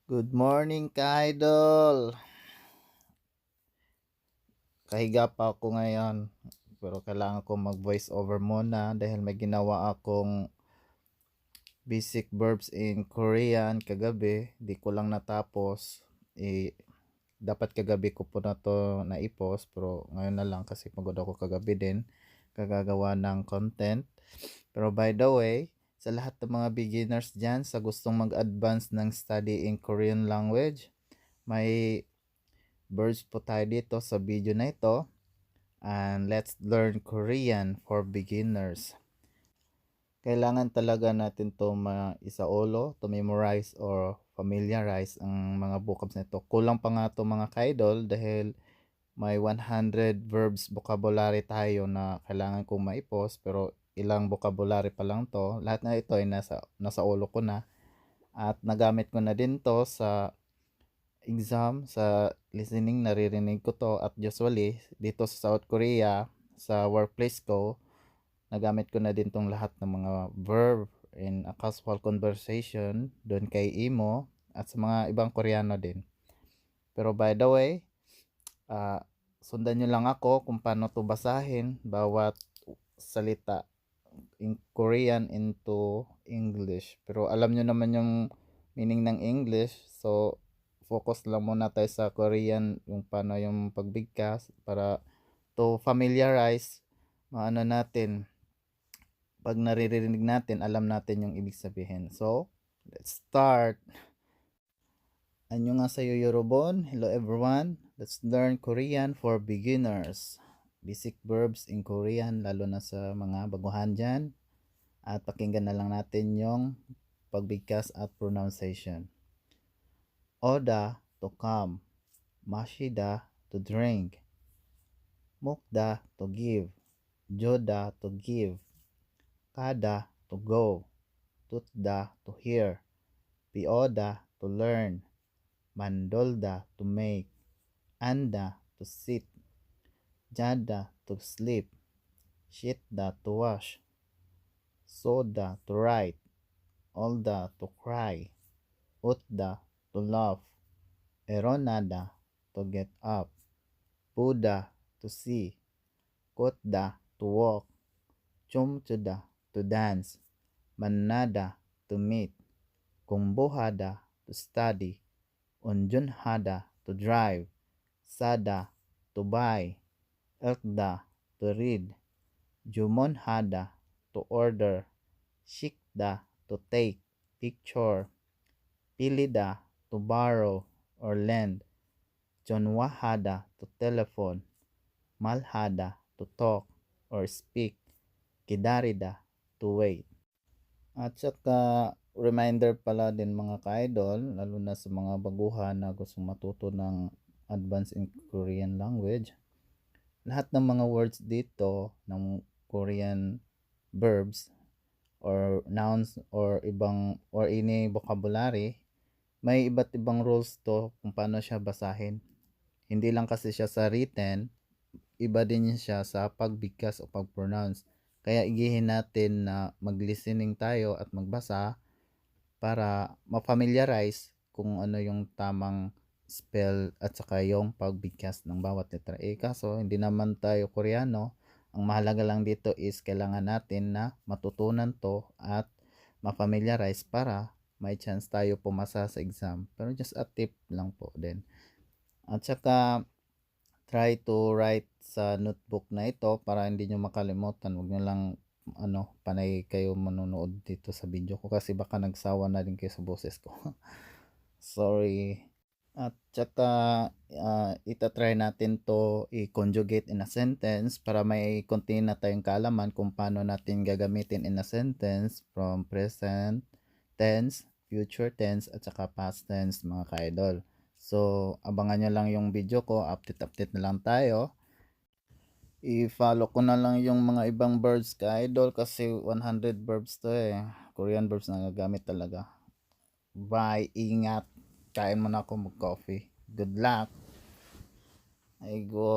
Good morning, ka-idol. Kahiga pa ako ngayon. Pero kailangan ko mag-voice over muna dahil may ginawa akong basic verbs in Korean kagabi. Di ko lang natapos. Dapat kagabi ko po na to na-post pero ngayon na lang kasi pagod ako kagabi din kagagawa ng content. Pero by the way, sa lahat ng mga beginners dyan sa gustong mag-advance ng study in Korean language, may birds po tayo dito sa video na ito, and let's learn Korean for beginners. Kailangan talaga natin to maisaulo, to memorize or familiarize ang mga vocabs nito. Kulang pa nga to mga kaidol dahil may 100 verbs vocabulary tayo na kailangan kong maipost pero ilang vocabulary pa lang to. Lahat na ito ay nasa ulo ko na at nagamit ko na din to sa exam, sa listening, naririnig ko to at usually dito sa South Korea, sa workplace ko, nagamit ko na din tong lahat ng mga verb in a casual conversation doon kay Imo at sa mga ibang Koreano din. Pero by the way, sundan nyo lang ako kung paano to basahin bawat salita in Korean into English. Pero alam nyo naman yung meaning ng English, so focus lang muna tayo sa Korean, yung paano yung pagbigkas para to familiarize, maano natin, pag naririnig natin, alam natin yung ibig sabihin. So, let's start. Annyeonghaseyo yorobon. Hello everyone. Let's learn Korean for beginners. Basic verbs in Korean, lalo na sa mga baguhan dyan. At pakinggan na lang natin yung pagbigkas at pronunciation. Oda to come, Mashida to drink, Mukda to give, Joda to give, Kada to go, Tutda to hear, Pioda to learn, Mandolda to make, Anda to sit, Jada to sleep, Shitda to wash, Soda to write, Olda to cry, Utda to laugh, Eronada to get up, Buddha to see, Kotda to walk, Chumchuda to dance, Manada to meet, Kumbuhada to study, Unjunhada to drive, Sada to buy, Elkda to read, Jumonhada to order, Shikda to take picture, Pilida to borrow or lend, Chonwahada to telephone, Malhada to talk or speak, Kidarida to wait. At saka reminder pala din mga ka-idol, lalo na sa mga baguhan na gustong matuto ng advanced in Korean language. Lahat ng mga words dito ng Korean verbs or nouns or ibang or any vocabulary, may iba't ibang rules to kung paano siya basahin. Hindi lang kasi siya sa written, iba din siya sa pagbigkas o pag-pronounce. Kaya igihin natin na mag-listening tayo at magbasa para ma-familiarize kung ano yung tamang spell at saka yung pagbigkas ng bawat letra. Kaso hindi naman tayo Koreano. Ang mahalaga lang dito is kailangan natin na matutunan to at ma-familiarize para may chance tayo pumasa sa exam. Pero just a tip lang po din. At saka try to write sa notebook na ito para hindi nyo makalimutan. Huwag nyo lang panay kayo manonood dito sa video ko kasi baka nagsawa na din kayo sa boses ko. Sorry. At saka itatry natin to i-conjugate in a sentence para may konti na tayong kaalaman kung paano natin gagamitin in a sentence from present tense, future tense at saka past tense mga ka-idol. So, abangan nyo lang yung video ko, update na lang tayo. I-follow ko na lang yung mga ibang verbs ka-idol kasi 100 verbs to Korean verbs na gagamit talaga. Bye, ingat. Kain muna ako mag-coffee. Good luck. I go.